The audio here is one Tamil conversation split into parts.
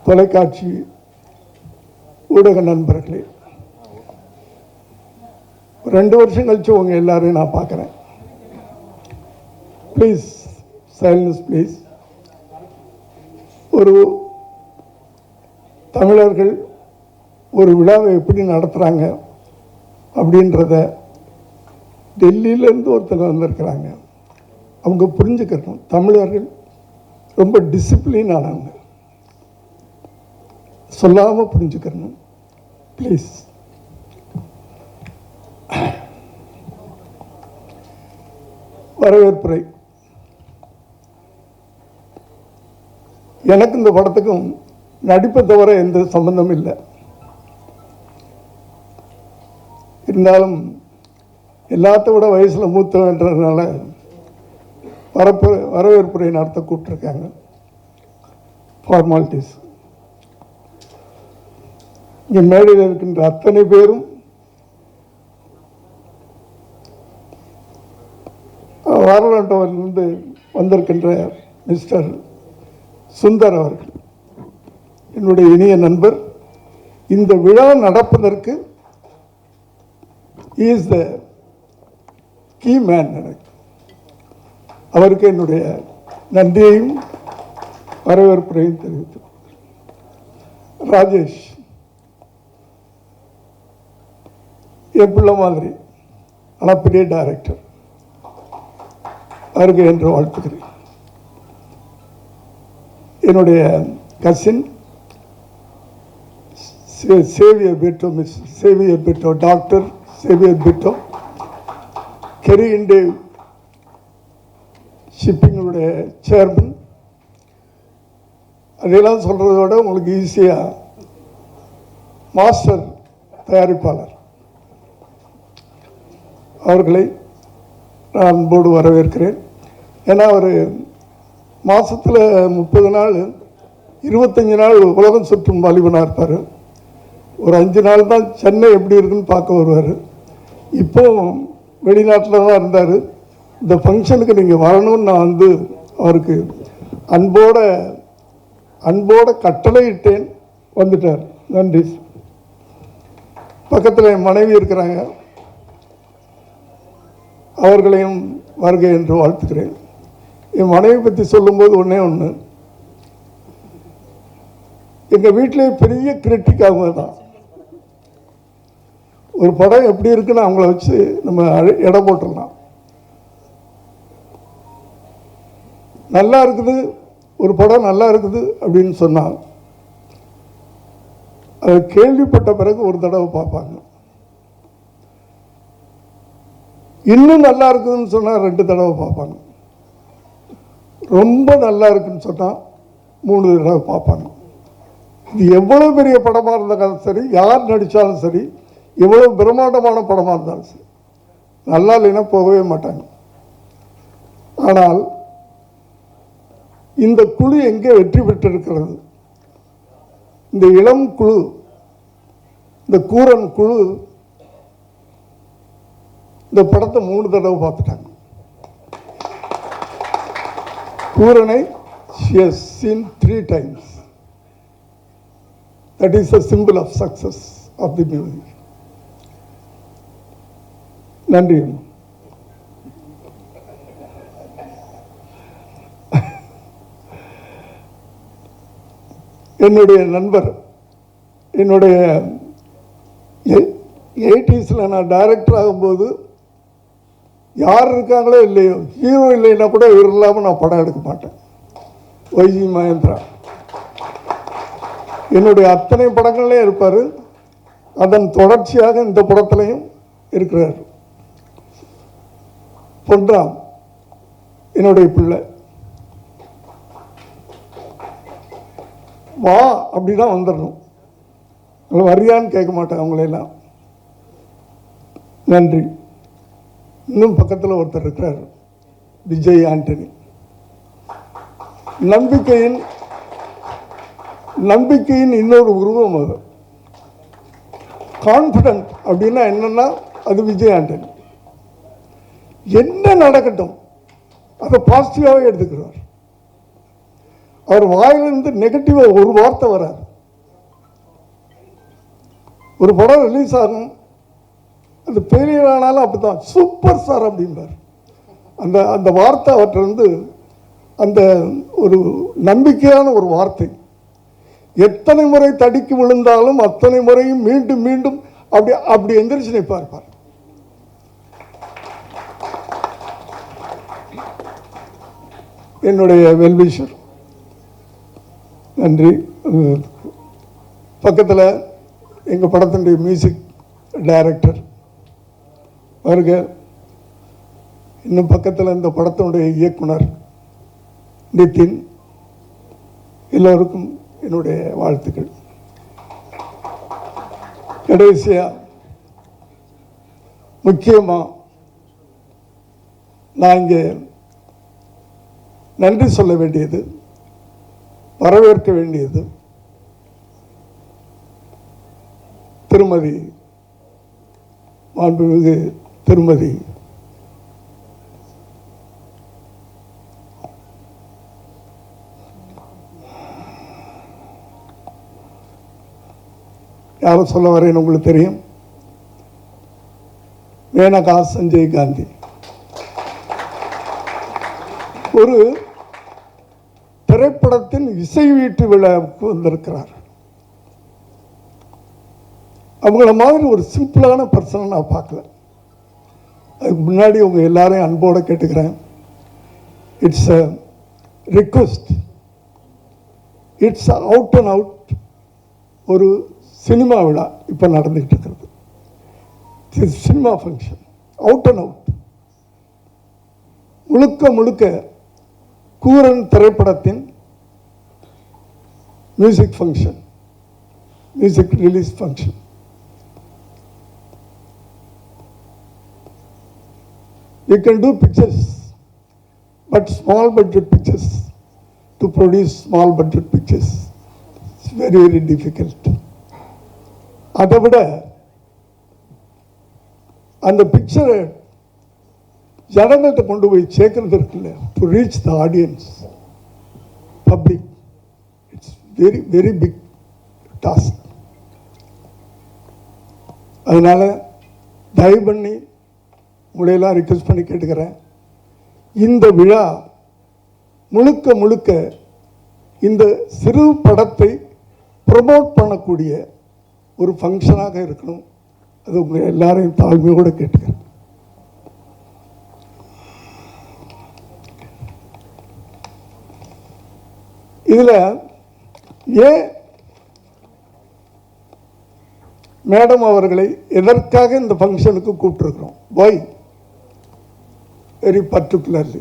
தொலைக்காட்சி ஊடக நண்பர்களே, 2 வருஷம் கழிச்சு உங்கள் எல்லாரையும் நான் பார்க்குறேன். Please silence please. ஒரு தமிழர்கள் ஒரு விழாவை எப்படி நடத்துகிறாங்க அப்படின்றத டெல்லியிலேருந்து ஒருத்தங்க வந்திருக்கிறாங்க. அவங்க புரிஞ்சுக்கணும், தமிழர்கள் ரொம்ப டிசிப்ளின் ஆனவங்க, சொல்லாமல் புரிஞ்சுக்கணும் ப்ளீஸ். வரவேற்புரை. எனக்கு இந்த படத்துக்கும் நடிப்பை தவிர எந்த சம்பந்தமும் இல்லை. இருந்தாலும் எல்லாத்த விட வயசில் மூத்தவன்றதுனால வரவேற்புரை நடத்த கூப்பிட்டுருக்காங்க. ஃபார்மாலிட்டிஸ். இங்கே மேடையில் இருக்கின்ற அத்தனை பேரும் வாரலாண்டோவிலிருந்து வந்திருக்கின்ற மிஸ்டர் சுந்தர் அவர்கள் என்னுடைய இனிய நண்பர். இந்த விழா நடப்பதற்கு இஸ் த கீ மேன். எனக்கு அவருக்கு என்னுடைய நன்றியையும் வரவேற்புரையும் தெரிவித்து. ராஜேஷ் என் பிள்ளை மாதிரி, ஆனால் பெரிய டைரக்டர், அவருக்கு என்று வாழ்த்துக்கிறேன். என்னுடைய cousin Xavier Britto, miss Xavier Britto, doctor Xavier Britto, Kerry Indev ஷிப்பிங்களுடைய சேர்மன். அதெல்லாம் சொல்கிறத விட உங்களுக்கு ஈஸியாக மாஸ்டர் தயாரிப்பாளர் அவர்களை நான் அன்போடு வரவேற்கிறேன். ஏன்னா அவர் மாதத்தில் 30 நாள் 25 நாள் உலகம் சுற்றும் வாலிபனாக இருப்பார். ஒரு 5 நாள் தான் சென்னை எப்படி இருக்குன்னு பார்க்க வருவார். இப்போ வெளிநாட்டில் தான் இருந்தார். இந்த ஃபங்க்ஷனுக்கு நீங்கள் வரணும்னு நான் வந்து அவருக்கு அன்போட கட்டளை இட்டேன், வந்துட்டார். நன்றி. பக்கத்தில் என் மனைவி இருக்கிறாங்க, அவர்களையும் வருகை என்று வாழ்த்துக்கிறேன். என் மனைவி பற்றி சொல்லும்போது ஒன்று, எங்கள் வீட்டிலே பெரிய கிரிட்டிக் அவங்க தான். ஒரு படம் எப்படி இருக்குன்னு அவங்கள வச்சு நம்ம எடை போட்டுடலாம். நல்லா இருக்குது, ஒரு படம் நல்லா இருக்குது அப்படின்னு சொன்னால் அதை கேள்விப்பட்ட பிறகு ஒரு தடவை பார்ப்பாங்க. இன்னும் நல்லா இருக்குதுன்னு சொன்னால் 2 தடவை பார்ப்பாங்க. ரொம்ப நல்லா இருக்குன்னு சொன்னால் 3 தடவை பார்ப்பாங்க. இது எவ்வளோ பெரிய படமாக இருந்தாலும் சரி, யார் நடித்தாலும் சரி, எவ்வளோ பிரம்மாண்டமான படமாக இருந்தாலும் சரி, நல்லா இல்லைன்னா போகவே மாட்டாங்க. ஆனால் இந்த குழு எங்கே வெற்றி பெற்றிருக்கிறது? இந்த இளம் குழு, இந்த கூரன் குழு இந்த படத்தை 3 தடவை பார்த்துட்டாங்க. கூரனை she has seen 3 times. That is a symbol of success of the movie. நன்றி. என்னுடைய நண்பர், என்னுடைய 80s நான் டைரக்டர் ஆகும்போது யார் இருக்காங்களோ இல்லையோ, ஹீரோ இல்லைன்னா கூட இவர் இல்லாமல் நான் படம் எடுக்க மாட்டேன். ஒய்ஜி மகேந்திரா என்னுடைய அத்தனை படங்கள்லேயும் இருப்பார். அதன் தொடர்ச்சியாக இந்த படத்துலையும் இருக்கிறார். பொன்ராம் என்னுடைய பிள்ளை, வா அப்படின்னா வந்துடணும், வரியான்னு கேட்க மாட்டேன் அவங்களெல்லாம். நன்றி. இன்னும் பக்கத்தில் ஒருத்தர் இருக்கிறார், விஜய் ஆண்டனி. நம்பிக்கையின் இன்னொரு உருவம் அது. கான்ஃபிடென்ட் அப்படின்னா என்னன்னா அது விஜய் ஆண்டனி. என்ன நடக்கட்டும் அதை பாசிட்டிவாகவே எடுத்துக்கிறார். அவர் வாயிலிருந்து நெகட்டிவாக ஒரு வார்த்தை வராது. ஒரு படம் ரிலீஸ் ஆகும், அந்த ஃபெயிலியர் ஆனாலும் அப்படித்தான், சூப்பர் ஸ்டார் அப்படின்றார். அந்த அந்த வார்த்தை அவற்றிலிருந்து அந்த ஒரு நம்பிக்கையான ஒரு வார்த்தை. எத்தனை முறை தடிக்கு விழுந்தாலும் அத்தனை முறையும் மீண்டும் மீண்டும் அப்படி அப்படி எந்திரிச்சு நிற்பார். என்னுடைய வெல்விஷர், நன்றி. பக்கத்தில் எங்கள் படத்தினுடைய மியூசிக் டைரக்டர் வருக, இன்னும் பக்கத்தில் இந்த படத்தினுடைய இயக்குனர் நிதின், எல்லோருக்கும் என்னுடைய வாழ்த்துக்கள். கடைசியாக முக்கியமாக நான் இங்கே நன்றி சொல்ல வேண்டியது, வரவேற்க வேண்டியது திருமதி மாண்புமிகு திருமதி யாரும் சொல்ல வரேன்னு உங்களுக்கு தெரியும், மேனகா சஞ்சய் காந்தி. ஒரு திரைப்படத்தின் இசை வீட்டு விழாவுக்கு வந்திருக்கிறார். அவங்கள மாதிரி ஒரு சிம்பிளான பர்சனை நான் பார்க்கல. அதுக்கு முன்னாடி உங்க எல்லாரையும் அன்போடு கேட்டுக்கிறேன், it's a request, it's out and out ஒரு சினிமா விழா இப்போ நடந்துகிட்டு இருக்கிறது. Cinema function, out and out, முழுக்க முழுக்க கூரன் திரைப்படத்தின் music function, music release function. You can do pictures, but small budget pictures, to produce small budget pictures, it's very, very difficult. அதை விட அந்த பிக்சரை ஜனங்கள்கிட்ட கொண்டு போய் சேர்க்கறது இருக்குல்ல, to reach the audience, public, it's very very big task. அதனால தயவு பண்ணி உங்களையெல்லாம் ரிக்வெஸ்ட் பண்ணி கேட்டுக்கிறேன், இந்த விழா முழுக்க முழுக்க இந்த சிறு படத்தை ப்ரமோட் பண்ணக்கூடிய ஒரு ஃபங்க்ஷனாக இருக்கணும். அது உங்கள் எல்லாரையும் தாழ்மையோடு கேட்டுக்கிறேன். இதில் ஏன் மேடம் அவர்களை எதற்காக இந்த ஃபங்க்ஷனுக்கு கூப்பிட்டுருக்கிறோம், பாய் வெரி பர்டிகுலர்லி,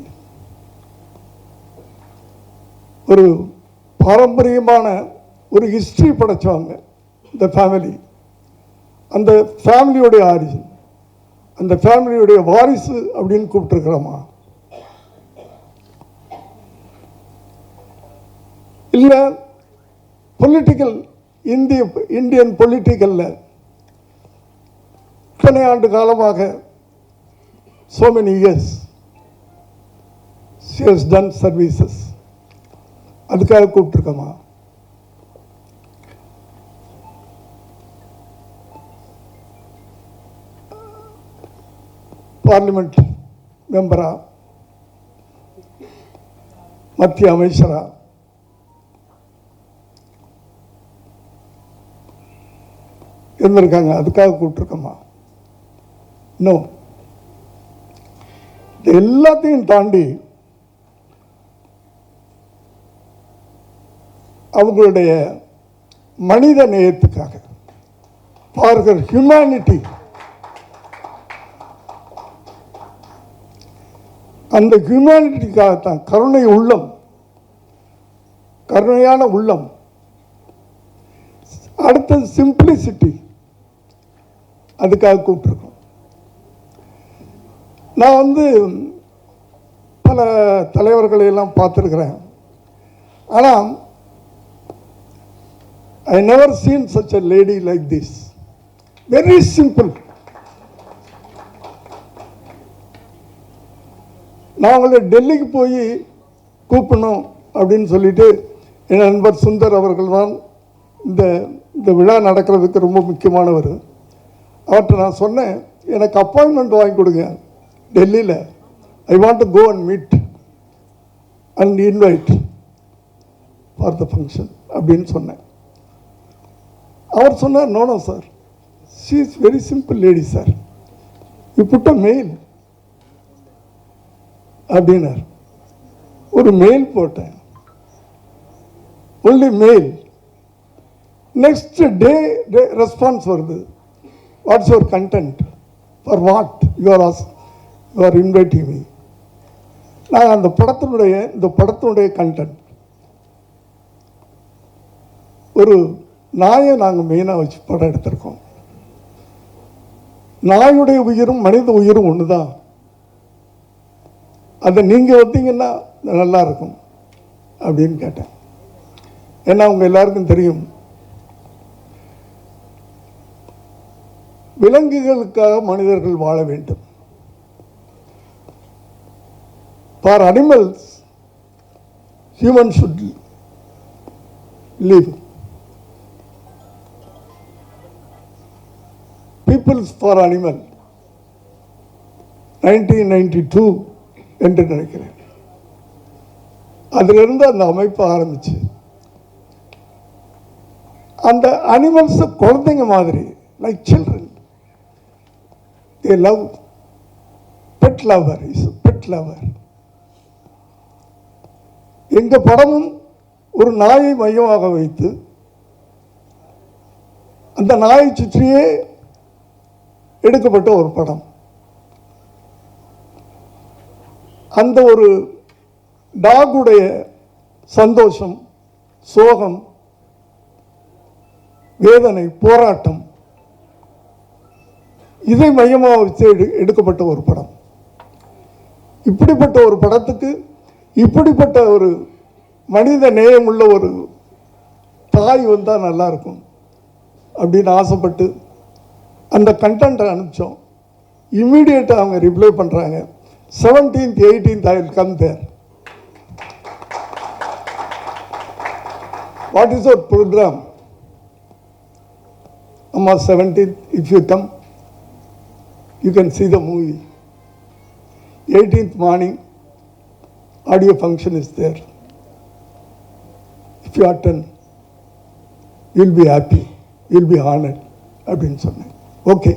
ஒரு பாரம்பரியமான ஒரு ஹிஸ்டரி படைச்சவங்க இந்த ஃபேமிலி, அந்த ஃபேமிலியோடைய ஆரிஜின், அந்த ஃபேமிலியோடைய வாரிசு அப்படின்னு கூப்பிட்டுருக்கிறோமா? இல்லை பொலிட்டிக்கல் இந்தியன் பொலிட்டிக்கலில் இத்தனை ஆண்டு காலமாக so many years she has done services, அதுக்காக கூப்பிட்டுருக்கோமா? பார்லிமெண்ட் மெம்பரா, மத்திய அமைச்சரா, இருந்திருக்காங்க, அதுக்காக கூப்பிட்டுருக்கோமா? இன்னும் எல்லாத்தையும் தாண்டி அவங்களுடைய மனித நேயத்துக்காக, ஃபார் ஹியூமனிட்டி, அந்த ஹியூமனிட்டிக்காகத்தான், கருணை உள்ளம், கருணையான உள்ளம். அடுத்தது சிம்பிளிசிட்டி, அதுக்காக கூப்பிட்டுருக்கோம். நான் பல தலைவர்களை எல்லாம் பார்த்துருக்கிறேன், ஆனால் I never seen such a lady like this. Very simple. நான் அவங்களை டெல்லிக்கு போய் கூப்பிடணும் அப்படின்னு சொல்லிட்டு என் நண்பர் சுந்தர் அவர்கள் தான் இந்த இந்த விழா நடக்கிறதுக்கு ரொம்ப முக்கியமானவர். அவர்கிட்ட நான் சொன்னேன், எனக்கு அப்பாயின்மெண்ட் வாங்கி கொடுங்க டெல்லியில், I want to go and meet and invite for the function அப்படின்னு சொன்னேன். அவர் சொன்னார், no sir, she is very simple lady sir, you put a mail அப்படின்னார். ஒரு மெயில் போட்டேன், only mail. Next day response வருது, what's your content, for what you are inviting me. நான் அந்த படத்தினுடைய கண்டென்ட், ஒரு நாயை நாங்கள் மெயினாக வச்சு படம் எடுத்திருக்கோம். நாயுடைய உயிரும் மனித உயிரும் ஒன்று தான், அதை நீங்கள் வந்தீங்கன்னா நல்லா இருக்கும் அப்படின்னு கேட்டேன். ஏன்னா அவங்க எல்லாருக்கும் தெரியும், விலங்குகளுக்காக மனிதர்கள் வாழ வேண்டும். For animals human should live, peoples for animal 1992 என்று நினைக்கிறேன். அதிலிருந்து அந்த அமைப்பு ஆரம்பிச்சு, அந்த அனிமல்ஸ் குழந்தைங்க மாதிரி, like children, they love, pet lover is pet lover. எங்க படமும் ஒரு நாயை மையமாக வைத்து அந்த நாயை சுற்றியே எடுக்கப்பட்ட ஒரு படம். அந்த ஒரு டாகுடைய சந்தோஷம், சோகம், வேதனை, போராட்டம், இதை மையமாக வச்சு எடுக்கப்பட்ட ஒரு படம். இப்படிப்பட்ட ஒரு படத்துக்கு இப்படிப்பட்ட ஒரு மனித நேயமுள்ள ஒரு தாய் வந்தால் நல்லா இருக்கும் அப்படின்னு ஆசைப்பட்டு அந்த கண்டென்ட்டை அனுப்பிச்சோம். இம்மீடியட்டாக அவங்க ரிப்ளை பண்ணுறாங்க, 17th 18th I will come there. What is your program? Amma, 17th if you come, you can see the movie. 18th morning audio function is there. If you attend, you will be happy, you will be honored அப்படின்னு சொன்னேன். ஓகே,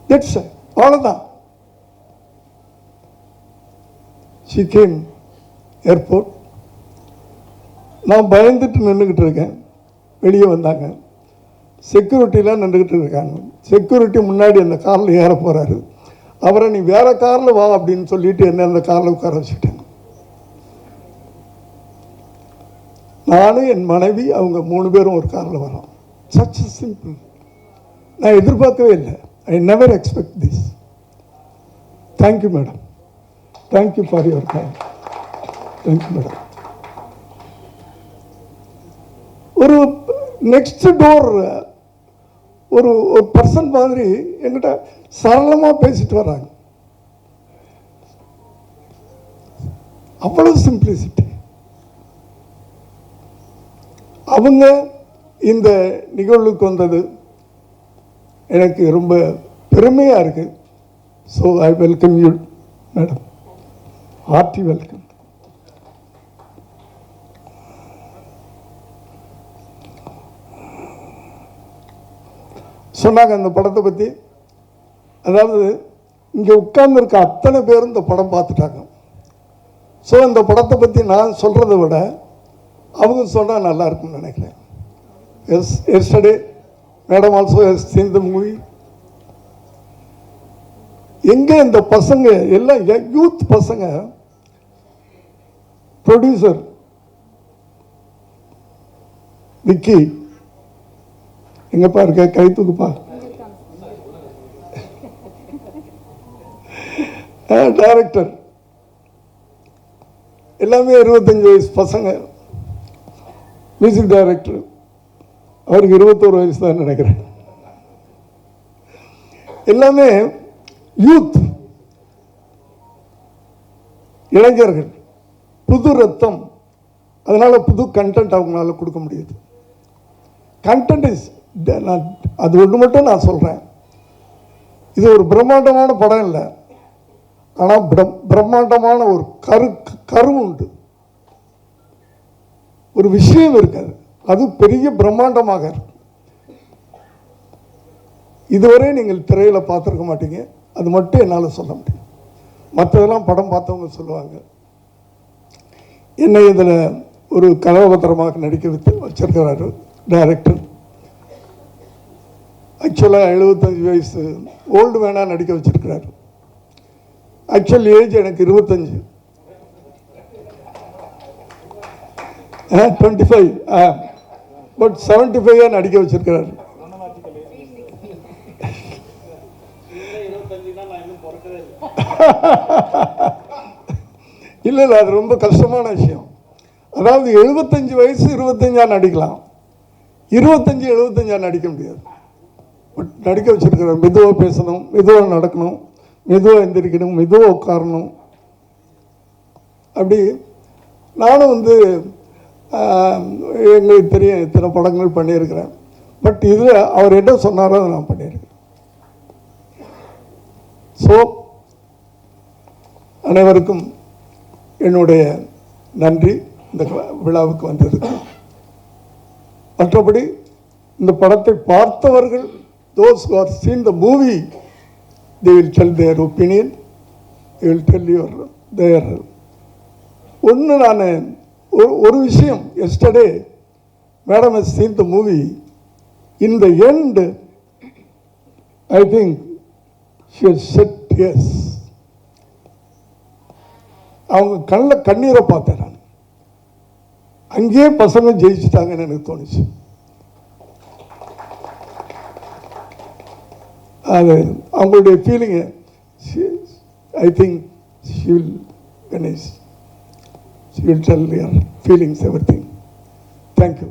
தட்ஸ் அவ்வளோதான். she came airport. நான் பயந்துட்டு நின்றுக்கிட்டு இருக்கேன். வெளியே வந்தாங்க, செக்யூரிட்டிலாம் நின்றுக்கிட்டு இருக்காங்க. செக்யூரிட்டி முன்னாடி அந்த காரில் ஏற போகிறாரு. அவரை நீ வேற காரில் வா அப்படின்னு சொல்லிட்டு என்ன அந்த காரில் உட்கார வச்சுட்டேன். நானும் என் மனைவி அவங்க 3 பேரும் ஒரு காரில் வரோம். Such simple. நான் எதிர்பார்க்கவே இல்லை. I never expect this. Thank you madam, thank you for your time. Thank you madam. ஒரு நெக்ஸ்ட் டோர் ஒரு பர்சன் மாதிரி என்கிட்ட சரளமாக பேசிட்டு வர்றாங்க. அவ்வளவு சிம்பிளிசிட்டி. அவங்க இந்த நிகழ்வுக்கு வந்தது எனக்கு ரொம்ப பெருமையாக இருக்குது. So I welcome you madam, hearty welcome. சொன்னாங்க அந்த படத்தை பற்றி. அதாவது இங்கே உட்கார்ந்துருக்க அத்தனை பேரும் இந்த படம் பார்த்துட்டாங்க. ஸோ இந்த படத்தை பற்றி நான் சொல்கிறத விட அவங்க சொன்னால் நல்லா இருக்கும்னு நினைக்கிறேன். Yesterday madam also has scene the movie. எங்கே இந்த பசங்க எல்லாம் யூத் பசங்க, ப்ரொடியூசர் விக்கி எங்கப்பா இருக்க, கை தூக்குப்பா. டைரக்டர் எல்லாமே 25 வயசு பசங்க. மியூசிக் டைரக்டர் அவருக்கு 21 வயசு தான் நினைக்கிறேன். எல்லாமே யூத், இளைஞர்கள், புது ரத்தம். அதனால் புது கண்டென்ட் அவங்களால கொடுக்க முடியுது. கண்டென்ட் இஸ், நான் அது ஒன்று மட்டும் நான் சொல்கிறேன், இது ஒரு பிரம்மாண்டமான படம் இல்லை, ஆனால் பிரம்மாண்டமான ஒரு கரு உண்டு, ஒரு விஷயம் இருக்காது, அது பெரிய பிரம்மாண்டமாக இருக்கு. இதுவரை நீங்கள் திரையில் பார்த்துருக்க மாட்டீங்க, அது மட்டும் என்னால் சொல்ல முடியும். மற்றதெல்லாம் படம் பார்த்தவங்க சொல்லுவாங்க. என்னை இதில் ஒரு கதாபாத்திரமாக நடிக்க வச்சிருக்கிறாரு டைரக்டர். ஆக்சுவலாக 75 வயசு ஓல்டு மேனாக நடிக்க வச்சிருக்கிறாரு. ஆக்சுவல் ஏஜ் எனக்கு 25, 25, பட் 75 நடிக்க வச்சிருக்கிறாரு. இல்லை இல்லை, அது ரொம்ப கஷ்டமான விஷயம். அதாவது 75 வயசு 25 நடிக்கலாம், 25 75 நடிக்க முடியாது. பட் நடிக்க வச்சிருக்கிறார். மெதுவாக பேசணும், மெதுவாக நடக்கணும், மெதுவாக எந்திரிக்கணும், மெதுவாக உட்காரணும். அப்படி நானும் எங்களுக்கு தெரியும் இத்தனை படங்கள் பண்ணியிருக்கிறேன். பட் இதில் அவர் என்ன சொன்னாரோ அதை நான் பண்ணியிருக்கேன். ஸோ அனைவருக்கும் என்னுடைய நன்றி இந்த விழாவுக்கு வந்ததுக்கு. மற்றபடி இந்த படத்தை பார்த்தவர்கள், those who have seen the movie, they will tell their opinion, they will tell their ஒன்று. நான் ஒரு விஷயம், yesterday madam has seen the movie. In the end I think she has said yes. அவங்க கண்ணில் கண்ணீரை பார்த்தேன் நான். அங்கேயே பசங்க ஜெயிச்சுட்டாங்கன்னு எனக்கு தோணுச்சு. அது அவங்களுடைய feeling I think she will tell your feelings, everything. Thank you.